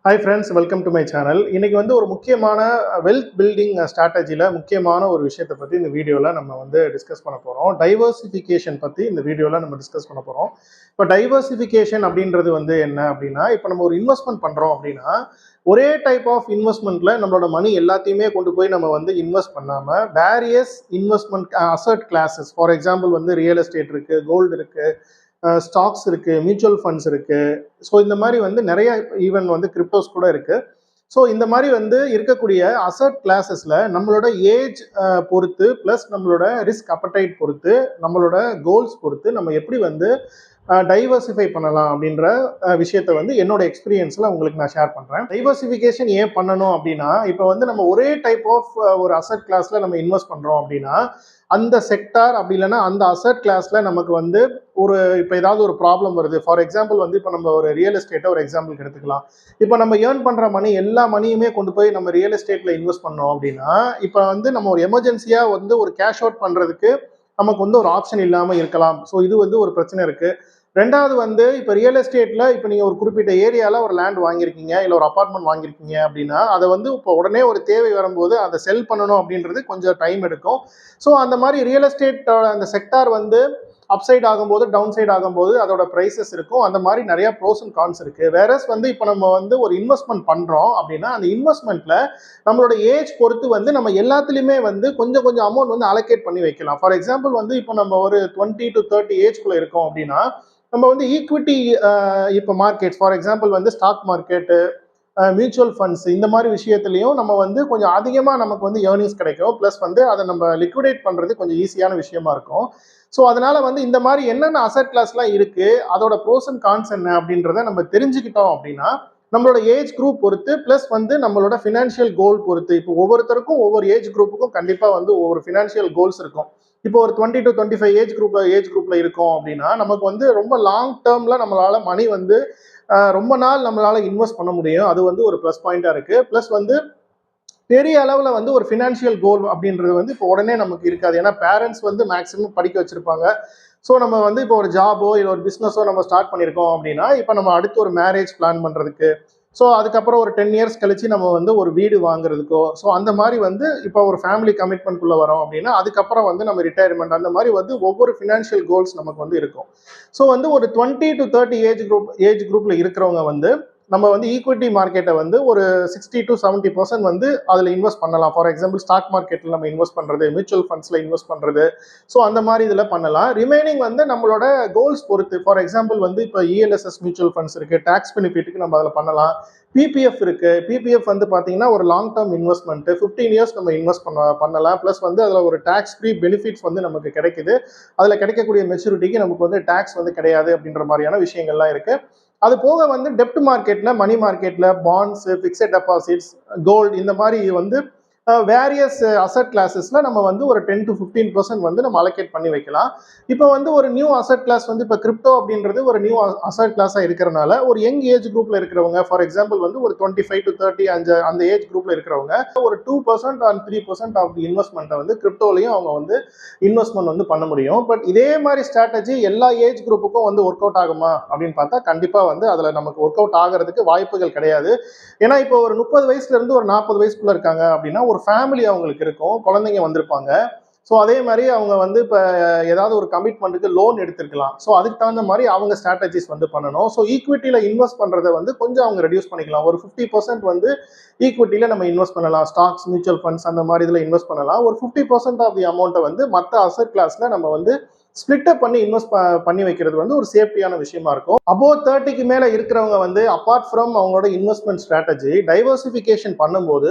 Hi friends, welcome to my channel. இன்னைக்கு வந்து ஒரு முக்கியமான வெல்த் பில்டிங் ஸ்ட்ராட்டஜியில் முக்கியமான ஒரு விஷயத்தை பற்றி இந்த வீடியோவில் நம்ம வந்து டிஸ்கஸ் பண்ண போகிறோம். டைவர்சிஃபிகேஷன் பற்றி இந்த வீடியோவில் நம்ம டிஸ்கஸ் பண்ண போகிறோம். இப்போ டைவர்சிஃபிகேஷன் அப்படின்றது வந்து என்ன அப்படின்னா, இப்போ நம்ம ஒரு இன்வெஸ்ட்மெண்ட் பண்ணுறோம் அப்படின்னா, ஒரே டைப் ஆஃப் இன்வெஸ்ட்மெண்ட்டில் நம்மளோட மணி எல்லாத்தையுமே கொண்டு போய் நம்ம வந்து இன்வெஸ்ட் பண்ணாமல் various investment asset classes, for example வந்து ரியல் எஸ்டேட் இருக்குது, கோல்டு இருக்குது, ஸ்டாக்ஸ் இருக்குது, மியூச்சுவல் ஃபண்ட்ஸ் இருக்குது. ஸோ இந்த மாதிரி வந்து நிறைய ஈவன் வந்து கிரிப்டோஸ் கூட இருக்குது. ஸோ இந்த மாதிரி வந்து இருக்கக்கூடிய அசட் கிளாஸஸில் நம்மளோட ஏஜ் பொறுத்து ப்ளஸ் நம்மளோட ரிஸ்க் அப்படைட் பொறுத்து நம்மளோட கோல்ஸ் பொறுத்து நம்ம எப்படி வந்து டைவர்சிஃபை பண்ணலாம் அப்படின்ற விஷயத்த வந்து என்னோட எக்ஸ்பீரியன்ஸில் உங்களுக்கு நான் ஷேர் பண்ணுறேன். டைவர்சிஃபிகேஷன் ஏன் பண்ணணும் அப்படின்னா, இப்போ வந்து நம்ம ஒரே டைப் ஆஃப் ஒரு அசட் கிளாஸில் நம்ம இன்வெஸ்ட் பண்ணுறோம் அப்படின்னா, அந்த செக்டார் அப்படி இல்லைன்னா அந்த அசட் கிளாஸில் நமக்கு வந்து ஒரு இப்போ ஏதாவது ஒரு ப்ராப்ளம் வருது. ஃபார் எக்ஸாம்பிள் வந்து இப்போ நம்ம ஒரு ரியல் எஸ்டேட்டை ஒரு எக்ஸாம்பிளுக்கு எடுத்துக்கலாம். இப்போ நம்ம ஏர்ன் பண்ணுற மணி எல்லா மணியுமே கொண்டு போய் நம்ம ரியல் எஸ்டேட்டில் இன்வெஸ்ட் பண்ணோம் அப்படின்னா, இப்போ வந்து நம்ம ஒரு எமர்ஜென்சியாக வந்து ஒரு கேஷ் அவுட் பண்ணுறதுக்கு நமக்கு வந்து ஒரு ஆப்ஷன் இல்லாமல் இருக்கலாம். ஸோ இது வந்து ஒரு பிரச்சனை இருக்குது. ரெண்டாவது வந்து இப்போ ரியல் எஸ்டேட்டில் இப்போ நீங்கள் ஒரு குறிப்பிட்ட ஏரியாவில் ஒரு லேண்ட் வாங்கியிருக்கீங்க, இல்லை ஒரு அப்பார்ட்மெண்ட் வாங்கியிருக்கீங்க அப்படின்னா, அதை வந்து இப்போ உடனே ஒரு தேவை வரும்போது அதை செல் பண்ணணும் அப்படின்றது கொஞ்சம் டைம் எடுக்கும். ஸோ அந்த மாதிரி ரியல் எஸ்டேட் அந்த செக்டார் வந்து அப்சைட் ஆகும்போது டவுன் சைட் ஆகும்போது அதோட ப்ரைஸஸ் இருக்கும். அந்த மாதிரி நிறைய ப்ரோஸ் அண்ட் கான்ஸ் இருக்குது. வேறஸ் வந்து இப்போ நம்ம வந்து ஒரு இன்வெஸ்ட்மெண்ட் பண்ணுறோம் அப்படின்னா, அந்த இன்வெஸ்ட்மெண்ட்டில் நம்மளோட ஏஜ் பொறுத்து வந்து நம்ம எல்லாத்துலேயுமே வந்து கொஞ்சம் கொஞ்சம் அமௌண்ட் வந்து அலோகேட் பண்ணி வைக்கலாம். ஃபார் எக்ஸாம்பிள் வந்து இப்போ நம்ம ஒரு 20 to 30 ஏஜ்குள்ளே இருக்கோம் அப்படின்னா, நம்ம வந்து ஈக்விட்டி இப்போ மார்க்கெட், ஃபார் எக்ஸாம்பிள் வந்து ஸ்டாக் மார்க்கெட்டு, மியூச்சுவல் ஃபண்ட்ஸ், இந்த மாதிரி விஷயத்துலையும் நம்ம வந்து கொஞ்சம் அதிகமாக நமக்கு வந்து ஏர்னிங்ஸ் கிடைக்கும். ப்ளஸ் வந்து அதை நம்ம லிக்விடேட் பண்ணுறது கொஞ்சம் ஈஸியான விஷயமா இருக்கும். ஸோ அதனால வந்து இந்த மாதிரி என்னென்ன அசட் கிளாஸ்லாம் இருக்கு, அதோட ப்ரோஸ் அண்ட் கான்ஸ் என்ன அப்படின்றத நம்ம தெரிஞ்சுக்கிட்டோம் அப்படின்னா, நம்மளோட ஏஜ் குரூப் பொறுத்து ப்ளஸ் வந்து நம்மளோட ஃபினான்ஷியல் கோல் பொறுத்து, இப்போ ஒவ்வொருத்தருக்கும் ஒவ்வொரு ஏஜ் குரூப்புக்கும் கண்டிப்பாக வந்து ஒவ்வொரு ஃபினான்ஷியல் கோல்ஸ் இருக்கும். இப்போ ஒரு 20 to 25 ஏஜ் குரூப்ல இருக்கோம் அப்படின்னா, நமக்கு வந்து ரொம்ப லாங் டேர்ம்ல நம்மளால மணி வந்து ரொம்ப நாள் நம்மளால இன்வெஸ்ட் பண்ண முடியும். அது வந்து ஒரு ப்ளஸ் பாயிண்டா இருக்கு. ப்ளஸ் வந்து பெரிய அளவில் வந்து ஒரு ஃபினான்ஷியல் கோல் அப்படின்றது வந்து இப்போ உடனே நமக்கு இருக்காது. ஏன்னா பேரண்ட்ஸ் வந்து மேக்ஸிமம் படிக்க வச்சிருப்பாங்க. ஸோ நம்ம வந்து இப்போ ஒரு ஜாபோ இல்லை ஒரு பிஸ்னஸோ நம்ம ஸ்டார்ட் பண்ணியிருக்கோம் அப்படின்னா, இப்போ நம்ம அடுத்து ஒரு மேரேஜ் பிளான் பண்ணுறதுக்கு, ஸோ அதுக்கப்புறம் ஒரு 10 இயர்ஸ் கழிச்சு நம்ம வந்து ஒரு வீடு வாங்குறதுக்கோ, ஸோ அந்த மாதிரி வந்து இப்போ ஒரு ஃபேமிலி கமிட்மெண்ட்குள்ளே வரோம் அப்படின்னா, அதுக்கப்புறம் வந்து நம்ம ரிட்டையர்மெண்ட், அந்த மாதிரி வந்து ஒவ்வொரு ஃபினான்ஷியல் கோல்ஸ் நமக்கு வந்து இருக்கும். ஸோ வந்து ஒரு 20 to 30 ஏஜ் குரூப்ல இருக்கிறவங்க வந்து நம்ம வந்து ஈக்விட்டி மார்க்கெட்டை வந்து ஒரு 60 to 70% வந்து அதில் இன்வெஸ்ட் பண்ணலாம். ஃபார் எக்ஸாம்பிள் ஸ்டாக் மார்க்கெட்டில் நம்ம இன்வெஸ்ட் பண்ணுறது, மியூச்சுவல் ஃபண்ட்ஸில் இன்வெஸ்ட் பண்ணுறது, ஸோ அந்த மாதிரி இதில் பண்ணலாம். ரிமைனிங் வந்து நம்மளோட கோல்ஸ் பொறுத்து, ஃபார் எக்ஸாம்பிள் வந்து இப்போ இஎல்எஸ்எஸ் மியூச்சுவல் ஃபண்ட்ஸ் இருக்குது, டேக்ஸ் பெனிஃபிட்டுக்கு நம்ம அதில் பண்ணலாம். பிபிஎஃப் இருக்குது. பிபிஎஃப் வந்து பார்த்தீங்கன்னா ஒரு லாங் டேர்ம் இன்வெஸ்ட்மெண்ட்டு, 15 இயர்ஸ் நம்ம இன்வெஸ்ட் பண்ணலாம். ப்ளஸ் வந்து அதில் ஒரு டேக்ஸ் ஃப்ரீ பெனிஃபிட்ஸ் வந்து நமக்கு கிடைக்குது. அதில் கிடைக்கக்கூடிய மெச்சூரிட்டிக்கு நமக்கு வந்து டேக்ஸ் வந்து கிடையாது அப்படின்ற மாதிரியான விஷயங்கள்லாம் இருக்குது. அது போக வந்து டெப்ட் மார்க்கெட்ல, மணி மார்க்கெட்ல, பாண்ட்ஸ், ஃபிக்ஸட் டெபாசிட்ஸ், கோல்டு, இந்த மாதிரி வந்து வேரியஸ் அசட் கிளாஸஸ்ல நம்ம வந்து ஒரு 10 to 15% வந்து நம்ம அலோகேட் பண்ணி வைக்கலாம். இப்போ வந்து ஒரு நியூ அசட் கிளாஸ் வந்து இப்போ கிரிப்டோ அப்படின்றது ஒரு நியூ அசட் கிளாஸாக இருக்கிறனால ஒரு யங் ஏஜ் குரூப்ல இருக்கிறவங்க, ஃபார் எக்ஸாம்பிள் வந்து ஒரு 25 to 30 அந்த ஏஜ் குரூப்ல இருக்கிறவங்க ஒரு 2% ஆர் 3% ஆஃப் தி இன்வெஸ்ட்மெண்ட்டை வந்து கிரிப்டோலையும் அவங்க வந்து இன்வெஸ்ட்மெண்ட் வந்து பண்ண முடியும். பட் இதே மாதிரி ஸ்ட்ராட்டஜி எல்லா ஏஜ் குரூப்புக்கும் வந்து ஒர்க் அவுட் ஆகுமா அப்படின்னு பார்த்தா கண்டிப்பாக வந்து அதில் நமக்கு ஒர்க் அவுட் ஆகிறதுக்கு வாய்ப்புகள் கிடையாது. ஏன்னா இப்போ ஒரு 30 வயசுல இருந்து ஒரு 40 வயசுக்குள்ள இருக்காங்க அப்படின்னா ஒரு ஃபேமிலி அவங்களுக்கு இருக்கும், குழந்தைங்க வந்திருப்பாங்க. ஸோ அதே மாதிரி அவங்க வந்து இப்போ ஏதாவது ஒரு கமிட்மெண்ட்டுக்கு லோன் எடுத்திருக்கலாம். ஸோ அதுக்கு தகுந்த மாதிரி அவங்க ஸ்ட்ராட்டஜிஸ் வந்து பண்ணணும். ஸோ ஈக்விட்டியில் இன்வெஸ்ட் பண்ணுறதை வந்து கொஞ்சம் அவங்க ரெடியூஸ் பண்ணிக்கலாம். ஒரு 50% வந்து ஈக்விட்டியில் நம்ம இன்வெஸ்ட் பண்ணலாம். ஸ்டாக்ஸ், மியூச்சுவல் ஃபண்ட்ஸ், அந்த மாதிரி இதில் இன்வெஸ்ட் பண்ணலாம். ஒரு 50% ஆஃப் தி அமௌண்ட்டை வந்து மற்ற அசட் கிளாஸில் நம்ம வந்து ஸ்பிளிட்டப் பண்ணி இன்வெஸ்ட் பண்ணி வைக்கிறது வந்து ஒரு சேஃப்டியான விஷயமா இருக்கும். அபோவ் 30க்கு மேல இருக்கிறவங்க வந்து அப்பார்ட் ஃப்ரம் அவங்களோட இன்வெஸ்ட்மெண்ட் ஸ்ட்ராட்டஜி டைவர்சிஃபிகேஷன் பண்ணும்போது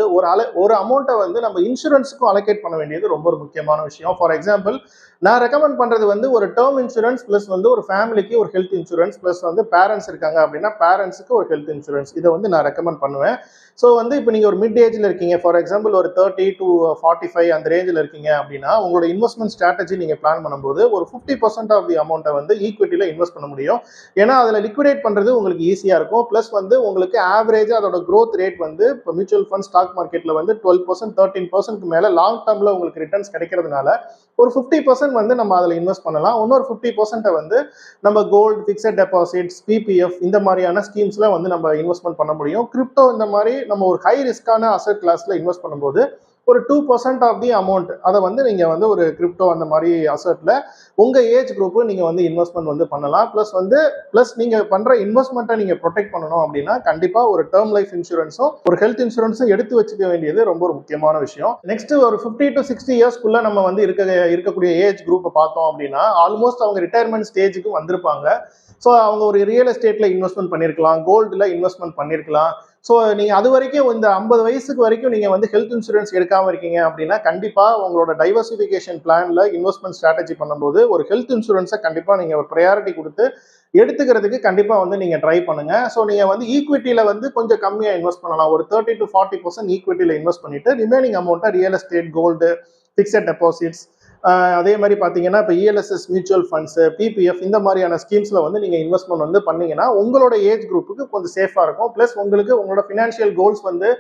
ஒரு அமௌண்ட்டை வந்து நம்ம இன்சூரன்ஸுக்கும் அலோகேட் பண்ண வேண்டியது ரொம்ப ஒரு முக்கியமான விஷயம். ஃபார் எக்ஸாம்பிள் நான் ரெக்கமெண்ட் பண்றது வந்து ஒரு டேர்ம் இன்சூரன்ஸ் பிளஸ் வந்து ஒரு ஃபேமிலிக்கு ஒரு ஹெல்த் இன்சூரன்ஸ் பிளஸ் வந்து பேரண்ட்ஸ் இருக்காங்க அப்படின்னா பேரண்ட்ஸுக்கு ஒரு ஹெல்த் இன்சூரன்ஸ், இதை வந்து நான் ரெக்கமெண்ட் பண்ணுவேன். ஸோ வந்து இப்போ நீங்கள் ஒரு மிட் ஏஜில் இருக்கீங்க, ஃபார் எக்ஸாம்பிள் ஒரு 30 to 45 அந்த ரேஞ்சில் இருக்கீங்க அப்படின்னா உங்களோட இன்வெஸ்ட்மெண்ட் ஸ்ட்ராட்டஜி நீங்கள் பிளான் பண்ணும்போது ஒரு 50% ஆஃப் தி அமௌண்ட்டை வந்து ஈக்விட்டியில் இன்வெஸ்ட் பண்ண முடியும். ஏன்னா அதில் லிக்விடேட் பண்ணுறது உங்களுக்கு ஈஸியாக இருக்கும். ப்ளஸ் வந்து உங்களுக்கு ஆவரேஜாக அதோட க்ரோத் ரேட் வந்து இப்போ மியூச்சுவல் ஃபண்ட், ஸ்டாக் மார்க்கெட்டில் வந்து 12%, 13% மேலே லாங் டேர்மில் உங்களுக்கு ரிட்டர்ன்ஸ் கிடைக்கிறதுனால ஒரு 50% வந்து நம்ம அதில் இன்வெஸ்ட் பண்ணலாம். இன்னொரு 50% வந்து நம்ம கோல்டு, ஃபிக்ஸட் டெபாசிட்ஸ், பிபிஎஃப் இந்த மாதிரியான ஸ்கீம்ஸ்ல வந்து நம்ம இன்வெஸ்ட்மெண்ட் பண்ண முடியும். கிரிப்டோ இந்த மாதிரி நம்ம ஒரு ஹை ரிஸ்கான அசெட் கிளாஸ்ல இன்வெஸ்ட் பண்ணும்போது ஒரு 2% ஆஃப் தி அமௌண்ட் அதை வந்து நீங்க வந்து ஒரு கிரிப்டோ அந்த மாதிரி அசெட்ல உங்க ஏஜ் குரூப் நீங்க வந்து இன்வெஸ்ட்மெண்ட் வந்து பண்ணலாம். பிளஸ் நீங்க பண்ற இன்வெஸ்ட்மெண்ட்டை நீங்க ப்ரொடெக்ட் பண்ணணும் அப்படின்னா கண்டிப்பா ஒரு டேர்ம் லைஃப் இன்சூரன்ஸும் ஒரு ஹெல்த் இன்சூரன்ஸும் எடுத்து வச்சுக்க வேண்டியது ரொம்ப ஒரு முக்கியமான விஷயம். நெக்ஸ்ட் ஒரு 50 to 60 இயர்ஸ்க்குள்ள நம்ம வந்து இருக்கக்கூடிய ஏஜ் குரூப்பை பார்த்தோம் அப்படின்னா ஆல்மோஸ்ட் அவங்க ரிட்டையர்மெண்ட் ஸ்டேஜுக்கு வந்திருப்பாங்க. ஸோ அவங்க ஒரு ரியல் எஸ்டேட்ல இன்வெஸ்ட்மெண்ட் பண்ணியிருக்கலாம், கோல்டுல இன்வெஸ்ட்மெண்ட் பண்ணியிருக்கலாம். ஸோ நீங்கள் அது வரைக்கும் இந்த 50 வயசுக்கு வரைக்கும் நீங்கள் வந்து ஹெல்த் இன்சூரன்ஸ் எடுக்காமல் இருக்கீங்க அப்படின்னா கண்டிப்பாக உங்களோட டைவர்சிஃபிகேஷன் பிளான்ல இன்வெஸ்ட்மெண்ட் ஸ்ட்ராட்டஜி பண்ணும்போது ஒரு ஹெல்த் இன்சூரன்ஸை கண்டிப்பாக நீங்கள் ஒரு ப்ரையாரிட்டி கொடுத்து எடுத்துக்கிறதுக்கு கண்டிப்பாக வந்து நீங்கள் ட்ரை பண்ணுங்க. ஸோ நீங்கள் வந்து ஈக்விட்டியில் வந்து கொஞ்சம் கம்மியாக இன்வெஸ்ட் பண்ணலாம். ஒரு 30 to 40% ஈக்விட்டியில் இன்வெஸ்ட் பண்ணிட்டு ரிமைனிங் அமௌண்ட்டை real estate, gold, fixed deposits, அதே மாதிரி பார்த்தீங்கன்னா இப்போ இஎல்எஸ்எஸ் மியூச்சுவல் ஃபண்ட்ஸ், பிபிஎஃப் இந்த மாதிரியான ஸ்கீம்ஸில் வந்து நீங்கள் இன்வெஸ்ட்மெண்ட் வந்து பண்ணீங்கன்னா உங்களோட ஏஜ் குரூப்புக்கு கொஞ்சம் சேஃபாக இருக்கும். ப்ளஸ் உங்களுக்கு உங்களோட ஃபினான்ஷியல் கோல்ஸ் வந்து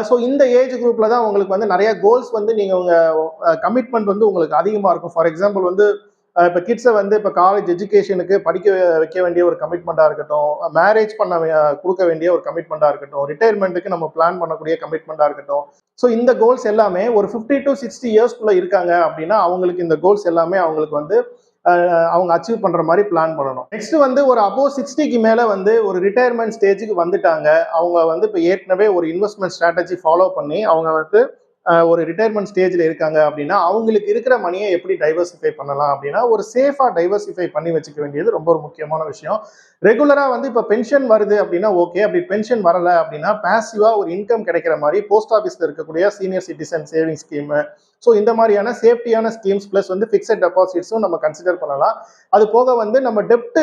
ஸோ இந்த ஏஜ் குரூப்பில் தான் உங்களுக்கு வந்து நிறைய கோல்ஸ் வந்து நீங்கள் உங்கள் கமிட்மெண்ட் வந்து உங்களுக்கு அதிகமாக இருக்கும். ஃபார் எக்ஸாம்பிள் வந்து இப்போ கிட்ஸை வந்து இப்போ காலேஜ் எஜுகேஷனுக்கு படிக்க வைக்க வேண்டிய ஒரு கமிட்மெண்ட்டாக இருக்கட்டும், மேரேஜ் பண்ண கொடுக்க வேண்டிய ஒரு கமிட்மெண்ட்டாக இருக்கட்டும், ரிட்டையர்மெண்ட்டுக்கு நம்ம பிளான் பண்ணக்கூடிய கமிட்மெண்ட்டாக இருக்கட்டும். ஸோ இந்த கோல்ஸ் எல்லாமே ஒரு 50 to 60 இயர்ஸ்க்குள்ள இருக்காங்க அப்படின்னா அவங்களுக்கு இந்த கோல்ஸ் எல்லாமே அவங்களுக்கு வந்து அவங்க அச்சீவ் பண்ற மாதிரி பிளான் பண்ணணும். நெக்ஸ்ட் வந்து ஒரு அபோவ் 60க்கு மேல வந்து ஒரு ரிட்டையர்மெண்ட் ஸ்டேஜுக்கு வந்துட்டாங்க. அவங்க வந்து இப்போ ஏற்கனவே ஒரு இன்வெஸ்ட்மெண்ட் ஸ்ட்ராட்டஜி ஃபாலோ பண்ணி அவங்க வந்து ஒரு ரிட்டையர்மெண்ட் ஸ்டேஜில் இருக்காங்க அப்படின்னா அவங்களுக்கு இருக்கிற மணியை எப்படி டைவர்சிஃபை பண்ணலாம் அப்படின்னா ஒரு சேஃபாக டைவர்சிஃபை பண்ணி வச்சுக்க வேண்டியது ரொம்ப ஒரு முக்கியமான விஷயம். ரெகுலராக வந்து இப்போ பென்ஷன் வருது அப்படின்னா ஓகே, அப்படி பென்ஷன் வரலை அப்படின்னா பேசிவாக ஒரு இன்கம் கிடைக்கிற மாதிரி போஸ்ட் ஆஃபீஸில் இருக்கக்கூடிய senior citizen saving scheme, so இந்த மாதிரியான சேஃப்டியான ஸ்கீம்ஸ் ப்ளஸ் வந்து ஃபிக்ஸட் டெபாசிட்ஸும் நம்ம கன்சிடர் பண்ணலாம். அது போக வந்து நம்ம டெப்ட்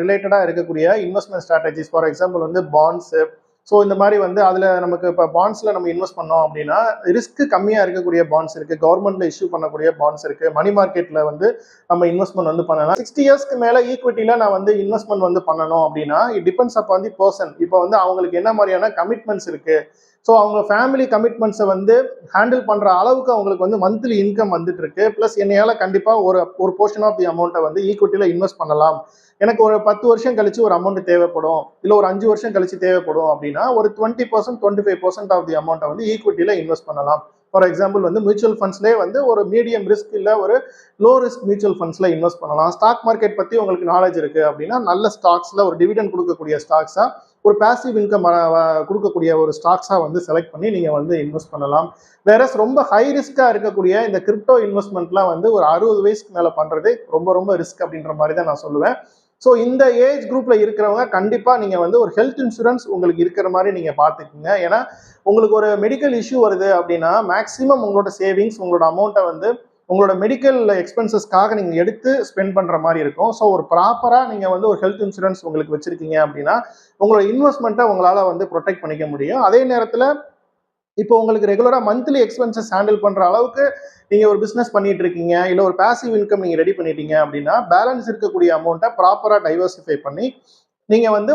ரிலேட்டடாக இருக்கக்கூடிய இன்வெஸ்ட்மெண்ட் ஸ்ட்ராட்டஜிஸ், ஃபார் எக்ஸாம்பிள் வந்து பாண்ட்ஸு, ஸோ இந்த மாதிரி வந்து அதில் நமக்கு இப்போ பாண்ட்ஸில் நம்ம இன்வெஸ்ட் பண்ணோம் அப்படின்னா ரிஸ்க் கம்மியாக இருக்கக்கூடிய பாண்ட்ஸ் இருக்குது, கவர்மெண்ட்ல இஷ்யூ பண்ணக்கூடிய பாண்ட்ஸ் இருக்குது, மணி மார்க்கெட்டில் வந்து நம்ம இன்வெஸ்ட்மெண்ட் வந்து பண்ணலாம். 60 இயர்ஸ்க்கு மேலே ஈக்விட்டியில் நான் வந்து இன்வெஸ்ட்மெண்ட் வந்து பண்ணணும் அப்படின்னா it depends upon the person. இப்போ வந்து அவங்களுக்கு என்ன மாதிரியான கமிட்மெண்ட்ஸ் இருக்குது, ஸோ அவங்க ஃபேமிலி கமிட்மெண்ட்ஸை வந்து ஹேண்டில் பண்ணுற அளவுக்கு அவங்களுக்கு வந்து மந்த்லி இன்கம் வந்துட்டு இருக்கு. ப்ளஸ் என்னையால் கண்டிப்பாக ஒரு போர்ஷன் ஆஃப் தி அமௌண்ட்டை வந்து ஈக்விட்டியில் இன்வெஸ்ட் பண்ணலாம். எனக்கு ஒரு 10 வருஷம் கழிச்சு ஒரு அமௌண்ட் தேவைப்படும், இல்லை ஒரு 5 வருஷம் கழிச்சு தேவைப்படும் அப்படின்னா ஒரு 20% 25% ஆஃப் தி அமௌண்ட்டை வந்து ஈக்விட்டியில் இன்வெஸ்ட் பண்ணலாம். ஃபார் எக்ஸாம்பிள் வந்து மியூச்சுவல் ஃபண்ட்ஸ்லேயே வந்து ஒரு மீடியம் ரிஸ்க் இல்லை ஒரு லோ ரிஸ்க் மியூச்சுவல் ஃபண்ட்ஸில் இன்வெஸ்ட் பண்ணலாம். ஸ்டாக் மார்க்கெட் பற்றி உங்களுக்கு நாலேஜ் இருக்குது அப்படின்னா நல்ல ஸ்டாக்ஸில் ஒரு டிவிடெண்ட் கொடுக்கக்கூடிய ஸ்டாக்ஸாக ஒரு பேசிவ் இன்கம் கொடுக்கக்கூடிய ஒரு ஸ்டாக்ஸாக வந்து செலக்ட் பண்ணி நீங்கள் வந்து இன்வெஸ்ட் பண்ணலாம். வேற ரொம்ப ஹை ரிஸ்க்காக இருக்கக்கூடிய இந்த கிரிப்டோ இன்வெஸ்ட்மெண்ட்லாம் வந்து ஒரு 60 வயசுக்கு மேலே பண்ணுறது ரொம்ப ரொம்ப ரிஸ்க் அப்படின்ற மாதிரி தான் நான் சொல்லுவேன். ஸோ இந்த ஏஜ் குரூப்ல இருக்கிறவங்க கண்டிப்பா நீங்க வந்து ஒரு ஹெல்த் இன்சூரன்ஸ் உங்களுக்கு இருக்கிற மாதிரி நீங்க பாத்துக்கோங்க. ஏன்னா உங்களுக்கு ஒரு மெடிக்கல் இஷ்யூ வருது அப்படின்னா மேக்சிமம் உங்களோட சேவிங்ஸ், உங்களோட அமௌண்ட்டை வந்து உங்களோட மெடிக்கல் எக்ஸ்பென்சஸ்க்காக நீங்க எடுத்து ஸ்பெண்ட் பண்ற மாதிரி இருக்கும். ஸோ ஒரு ப்ராப்பரா நீங்க வந்து ஒரு ஹெல்த் இன்சூரன்ஸ் உங்களுக்கு வச்சிருக்கீங்க அப்படின்னா உங்களோட இன்வெஸ்ட்மெண்ட்டை உங்களால வந்து ப்ரொடெக்ட் பண்ணிக்க முடியும். அதே நேரத்தில் இப்போ உங்களுக்கு ரெகுலரா மந்த்லி எக்ஸ்பென்சஸ் ஹேண்டில் பண்ற அளவுக்கு நீங்க ஒரு பிசினஸ் பண்ணிட்டு இருக்கீங்க, இல்லை ஒரு பாசிவ் இன்கம் நீங்க ரெடி பண்ணிட்டீங்க அப்படின்னா பேலன்ஸ் இருக்கக்கூடிய அமௌண்ட்டை ப்ராப்பரா டைவர்சிஃபை பண்ணி நீங்க வந்து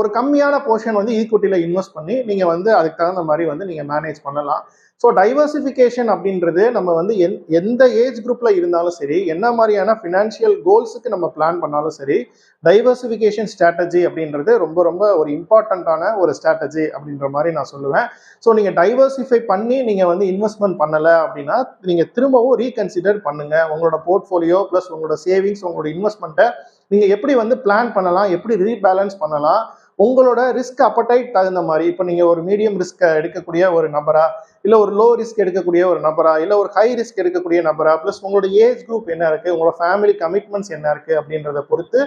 ஒரு கம்மியான போர்ஷன் வந்து ஈக்விட்டியில இன்வெஸ்ட் பண்ணி நீங்க வந்து அதுக்கு தகுந்த மாதிரி வந்து நீங்க மேனேஜ் பண்ணலாம். ஸோ டைவர்சிஃபிகேஷன் அப்படின்றது நம்ம வந்து எந்த ஏஜ் குரூப்ல இருந்தாலும் சரி, என்ன மாதிரியான ஃபினான்ஷியல் கோல்ஸுக்கு நம்ம பிளான் பண்ணாலும் சரி, டைவர்சிஃபிகேஷன் ஸ்ட்ராட்டஜி அப்படின்றது ரொம்ப ரொம்ப ஒரு இம்பார்ட்டண்ட்டான ஒரு ஸ்ட்ராட்டஜி அப்படின்ற மாதிரி நான் சொல்லுவேன். ஸோ நீங்கள் டைவர்சிஃபை பண்ணி நீங்கள் வந்து இன்வெஸ்ட்மெண்ட் பண்ணலை அப்படின்னா நீங்கள் திரும்பவும் ரீகன்சிடர் பண்ணுங்க. உங்களோட போர்ட்ஃபோலியோ ப்ளஸ் உங்களோட சேவிங்ஸ், உங்களோட இன்வெஸ்ட்மெண்ட்டை நீங்கள் எப்படி வந்து பிளான் பண்ணலாம், எப்படி ரீபேலன்ஸ் பண்ணலாம், உங்களோட ரிஸ்க் அப்படைட் தகுந்த மாதிரி. இப்போ நீங்கள் ஒரு மீடியம் ரிஸ்க் எடுக்கக்கூடிய ஒரு நபரா, இல்லை ஒரு லோ ரிஸ்க் எடுக்கக்கூடிய ஒரு நபரா, இல்லை ஒரு ஹை ரிஸ்க் எடுக்கக்கூடிய நபரா, ப்ளஸ் உங்களோட ஏஜ் குரூப் என்ன இருக்குது, உங்களோட ஃபேமிலி கமிட்மெண்ட்ஸ் என்ன இருக்குது அப்படின்றத பொறுத்து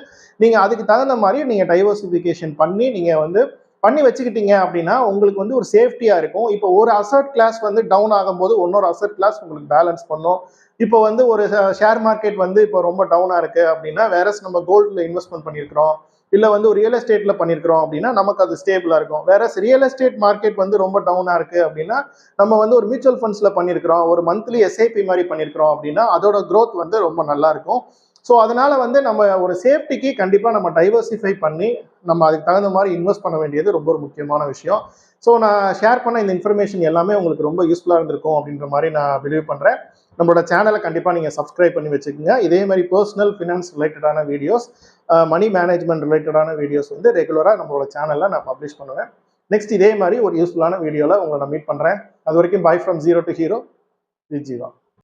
நீங்கள் அதுக்கு தகுந்த மாதிரி நீங்கள் டைவர்சிஃபிகேஷன் பண்ணி நீங்கள் வந்து பண்ணி வச்சுக்கிட்டீங்க அப்படின்னா உங்களுக்கு வந்து ஒரு சேஃப்டியாக இருக்கும். இப்போ ஒரு அசட் கிளாஸ் வந்து டவுன் ஆகும்போது இன்னொரு அசட் கிளாஸ் உங்களுக்கு பேலன்ஸ் பண்ணும். இப்போ வந்து ஒரு ஷேர் மார்க்கெட் வந்து இப்போ ரொம்ப டவுனாக இருக்குது அப்படின்னா வேற நம்ம கோல்டில் இன்வெஸ்ட்மெண்ட் பண்ணியிருக்கிறோம், இல்லை வந்து ஒரு ரியல் எஸ்டேட்டில் பண்ணியிருக்கிறோம் அப்படின்னா நமக்கு அது ஸ்டேபிளாக இருக்கும். வேற ரியல் எஸ்டேட் மார்க்கெட் வந்து ரொம்ப டவுனாக இருக்குது அப்படின்னா நம்ம வந்து ஒரு மியூச்சுவல் ஃபண்ட்ஸில் பண்ணியிருக்கிறோம், ஒரு மந்த்லி எஸ்ஐபி மாதிரி பண்ணியிருக்கிறோம் அப்படின்னா அதோட க்ரோத் வந்து ரொம்ப நல்லா இருக்கும். ஸோ அதனால வந்து நம்ம ஒரு சேஃப்டிக்கு கண்டிப்பாக நம்ம டைவர்சிஃபை பண்ணி நம்ம அதுக்கு தகுந்த மாதிரி இன்வெஸ்ட் பண்ண வேண்டியது ரொம்ப ஒரு முக்கியமான விஷயம். ஸோ நான் ஷேர் பண்ண இந்த இன்ஃபர்மேஷன் எல்லாமே உங்களுக்கு ரொம்ப யூஸ்ஃபுல்லாக இருந்திருக்கும் அப்படின்ற மாதிரி நான் பிலீவ் பண்ணுறேன். நம்மளோட சேனலை கண்டிப்பாக நீங்கள் சப்ஸ்கிரைப் பண்ணி வச்சுக்கோங்க. இதே மாதிரி பர்சனல் ஃபினான்ஸ் ரிலேட்டடான வீடியோஸ், மணி மேனேஜ்மெண்ட் ரிலேட்டடான வீடியோஸ் வந்து ரெகுலராக நம்மளோட சேனலில் நான் பப்ளிஷ் பண்ணுவேன். நெக்ஸ்ட் இதே மாதிரி ஒரு யூஸ்ஃபுல்லான வீடியோவில் உங்களை நான் மீட் பண்ணுறேன். அது வரைக்கும் by from zero to hero, Jeeva.